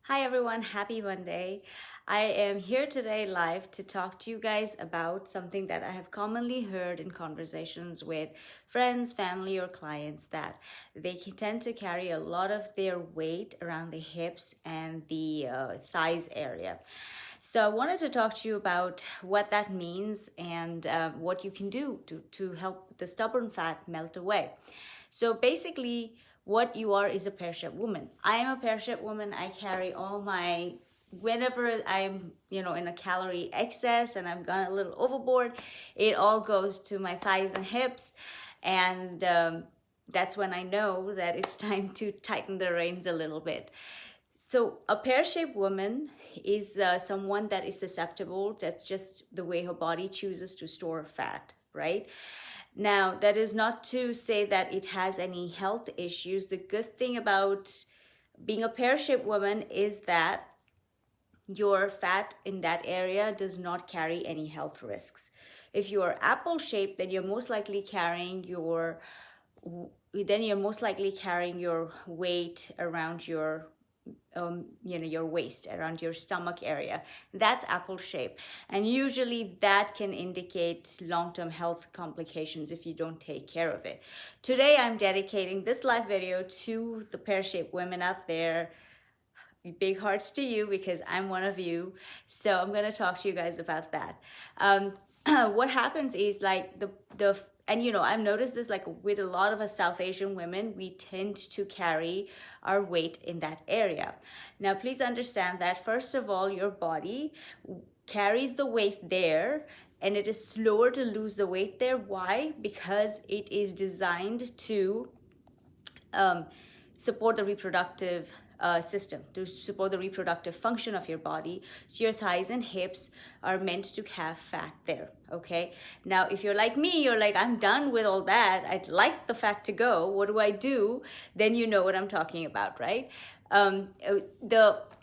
Hi everyone, happy Monday. I am here today live to talk to you guys about something that I have commonly heard in conversations with friends, family, or clients that they tend to carry a lot of their weight around the hips and the thighs area. So I wanted to talk to you about what that means and what you can do to help the stubborn fat melt away. So basically, what you are is a pear-shaped woman. I am a pear-shaped woman. I carry all my whenever I'm in a calorie excess and I've gone a little overboard, it all goes to my thighs and hips, and that's when I know that it's time to tighten the reins a little bit. So a pear-shaped woman is someone that is susceptible. That's just the way her body chooses to store fat, right? Now, that is not to say that it has any health issues. The good thing about being a pear-shaped woman is that your fat in that area does not carry any health risks. If you are apple-shaped, then you're most likely carrying your weight around your waist, around your stomach area. That's apple shape, and usually that can indicate long-term health complications if you don't take care of it. Today I'm dedicating this live video to the pear-shaped women out there. Big hearts to you, because I'm one of you. So I'm going to talk to you guys about that. What happens is, like, the and I've noticed this, like, with a lot of us South Asian women, we tend to carry our weight in that area. Now please understand that, first of all, your body carries the weight there, and it is slower to lose the weight there. Why? Because it is designed to support the reproductive system, to support the reproductive function of your body. So your thighs and hips are meant to have fat there, okay? Now, if you're like me, you're like, I'm done with all that, I'd like the fat to go, what do I do? Then you know what I'm talking about, right?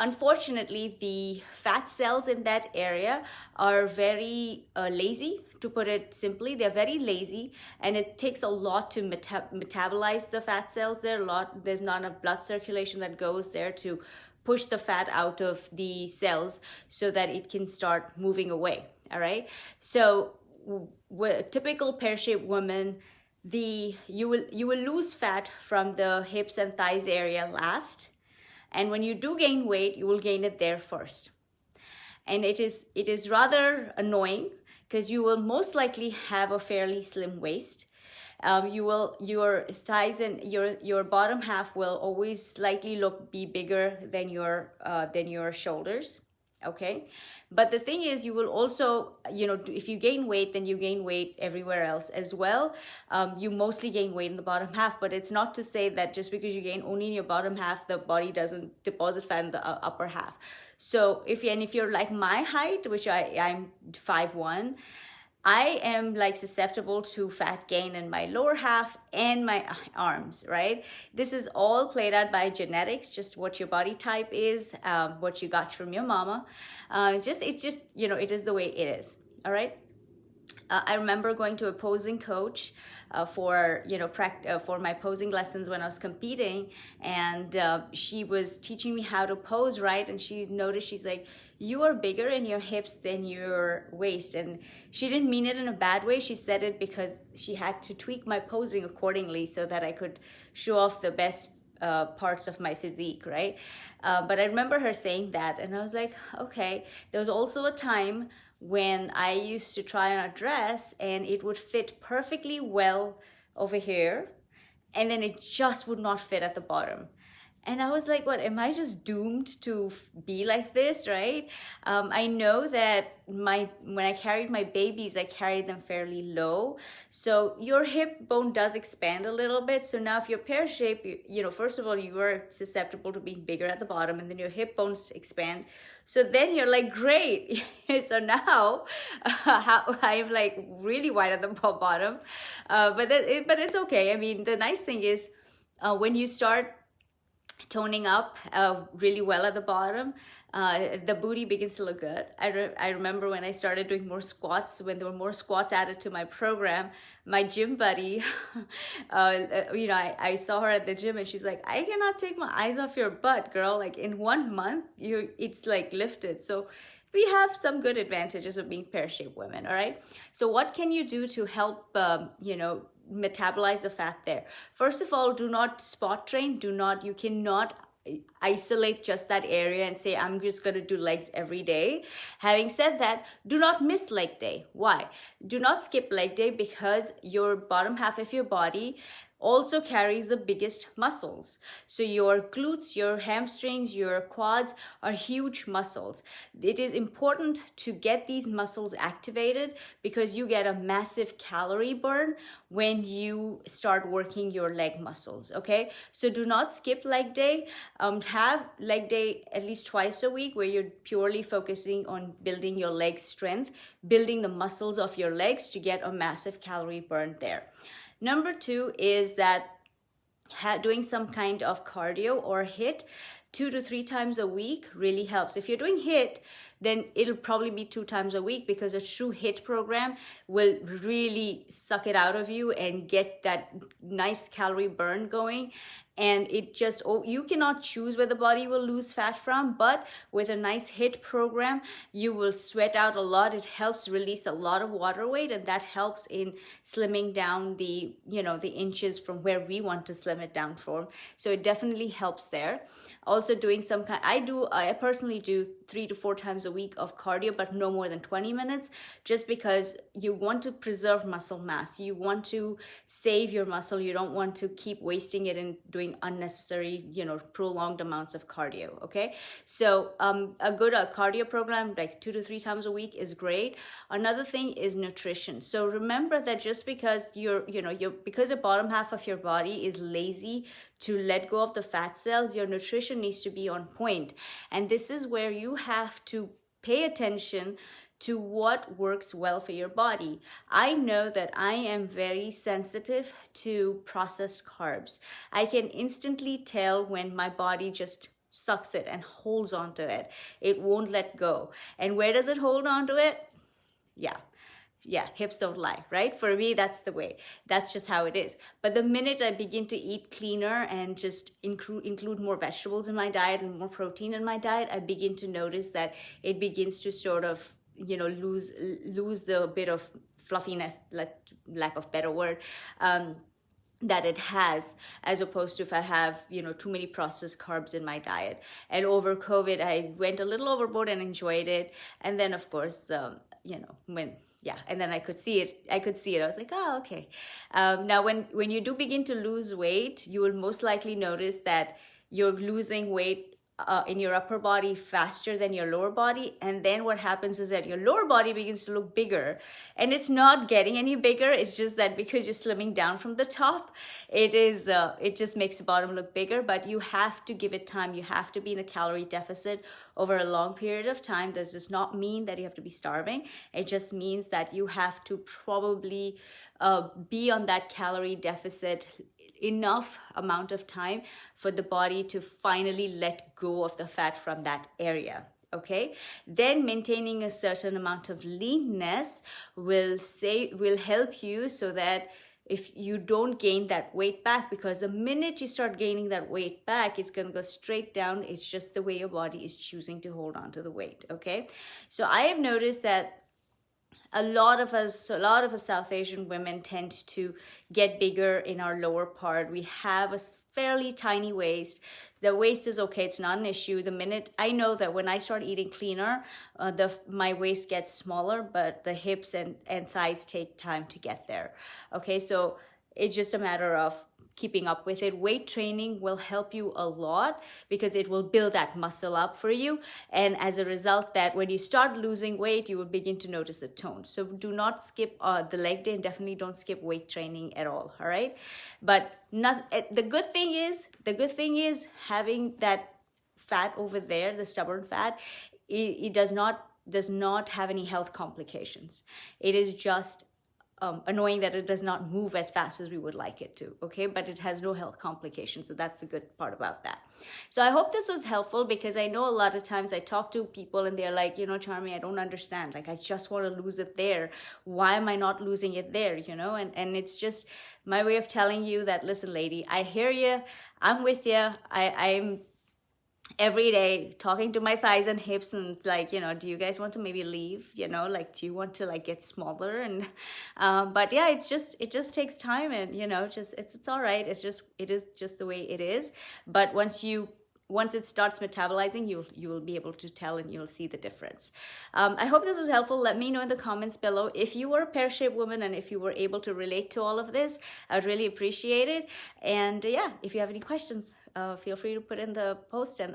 Unfortunately, the fat cells in that area are very lazy, to put it simply. They're very lazy, and it takes a lot to metabolize the fat cells there. There's not enough blood circulation that goes there to push the fat out of the cells so that it can start moving away. All right. So a typical pear-shaped woman, you will lose fat from the hips and thighs area last. And when you do gain weight, you will gain it there first. And it is rather annoying, because you will most likely have a fairly slim waist. Your thighs and your bottom half will always slightly be bigger than your shoulders. Okay, but the thing is, you will also, if you gain weight, then you gain weight everywhere else as well. You mostly gain weight in the bottom half, but it's not to say that just because you gain only in your bottom half, the body doesn't deposit fat in the upper half. So if you're like my height, which I'm 5'1", I am like susceptible to fat gain in my lower half and my arms, right? This is all played out by genetics, just what your body type is, what you got from your mama. It is the way it is, all right? I remember going to a posing coach for my posing lessons when I was competing, and she was teaching me how to pose right. And she noticed, she's like, "You are bigger in your hips than your waist." And she didn't mean it in a bad way. She said it because she had to tweak my posing accordingly so that I could show off the best parts of my physique, right? But I remember her saying that, and I was like, okay. There was also a time when I used to try on a dress and it would fit perfectly well over here, and then it just would not fit at the bottom. And I was like, what, am I just doomed to be like this, right? I know that when I carried my babies, I carried them fairly low. So your hip bone does expand a little bit. So now if you're pear-shaped, first of all, you are susceptible to being bigger at the bottom, and then your hip bones expand. So then you're like, great. So now I'm like really wide at the bottom. But it's okay. I mean, the nice thing is when you start toning up really well at the bottom, the booty begins to look good. I remember when I started doing more squats, when there were more squats added to my program, my gym buddy, I saw her at the gym and she's like, I cannot take my eyes off your butt, girl. Like in 1 month, it's like lifted. So we have some good advantages of being pear-shaped women, all right? So what can you do to help, metabolize the fat there? First of all, do not spot train. You cannot isolate just that area and say, I'm just going to do legs every day. Having said that, do not miss leg day. Why? Do not skip leg day, because your bottom half of your body also carries the biggest muscles. So your glutes, your hamstrings, your quads are huge muscles. It is important to get these muscles activated, because you get a massive calorie burn when you start working your leg muscles, okay? So do not skip leg day. Have leg day at least twice a week, where you're purely focusing on building your leg strength, building the muscles of your legs to get a massive calorie burn there. Number 2 is that doing some kind of cardio or HIIT 2 to 3 times a week really helps. If you're doing HIIT, then it'll probably be 2 times a week, because a true HIIT program will really suck it out of you and get that nice calorie burn going. And it just, you cannot choose where the body will lose fat from, but with a nice HIIT program, you will sweat out a lot. It helps release a lot of water weight, and that helps in slimming down the inches from where we want to slim it down from. So it definitely helps there. Also doing some kind, I personally do 3 to 4 times a week of cardio, but no more than 20 minutes, just because you want to preserve muscle mass. You want to save your muscle. You don't want to keep wasting it in doing unnecessary, prolonged amounts of cardio, okay? So a good cardio program, like 2 to 3 times a week, is great. Another thing is nutrition. So remember that just because because the bottom half of your body is lazy to let go of the fat cells, your nutrition needs to be on point. And this is where you have to pay attention to what works well for your body. I know that I am very sensitive to processed carbs. I can instantly tell when my body just sucks it and holds onto it. It won't let go. And where does it hold onto it? Yeah, hips don't lie, right? For me, that's the way. That's just how it is. But the minute I begin to eat cleaner and just include more vegetables in my diet and more protein in my diet, I begin to notice that it begins to sort of, lose the bit of fluffiness, lack of better word, that it has, as opposed to if I have, too many processed carbs in my diet. And over COVID, I went a little overboard and enjoyed it. And then, of course, and then I could see it. I was like, oh, okay. Now, when you do begin to lose weight, you will most likely notice that you're losing weight in your upper body faster than your lower body. And then what happens is that your lower body begins to look bigger, and it's not getting any bigger. It's just that because you're slimming down from the top, it just makes the bottom look bigger. But you have to give it time. You have to be in a calorie deficit over a long period of time. This does not mean that you have to be starving. It just means that you have to probably be on that calorie deficit enough amount of time for the body to finally let go of the fat from that area. Okay, then maintaining a certain amount of leanness will help you, so that if you don't gain that weight back, because the minute you start gaining that weight back, it's going to go straight down. It's just the way your body is choosing to hold on to the weight. Okay, so I have noticed that a lot of us South Asian women tend to get bigger in our lower part. We have a fairly tiny waist. The waist is okay, it's not an issue. The minute I know that when I start eating cleaner, my waist gets smaller, but the hips and thighs take time to get there. Okay, so it's just a matter of keeping up with it. Weight training will help you a lot, because it will build that muscle up for you. And as a result, that when you start losing weight, you will begin to notice a tone. So do not skip the leg day, and definitely don't skip weight training at all. All right. But the good thing is having that fat over there, the stubborn fat, it does not have any health complications. It is just annoying that it does not move as fast as we would like it to, okay? But it has no health complications, so that's the good part about that. So I hope this was helpful, because I know a lot of times I talk to people and they're like, Charmy, I don't understand. Like, I just want to lose it there. Why am I not losing it there, And it's just my way of telling you that, listen, lady, I hear you. I'm with you. I'm every day talking to my thighs and hips, and it's like, do you guys want to maybe leave, like, do you want to like get smaller? And but yeah, it just takes time, and it's all right. It is just the way it is. But once it starts metabolizing, you will be able to tell, and you'll see the difference. I hope this was helpful. Let me know in the comments below if you were a pear-shaped woman and if you were able to relate to all of this. I would really appreciate it. And yeah, if you have any questions, feel free to put in the post, and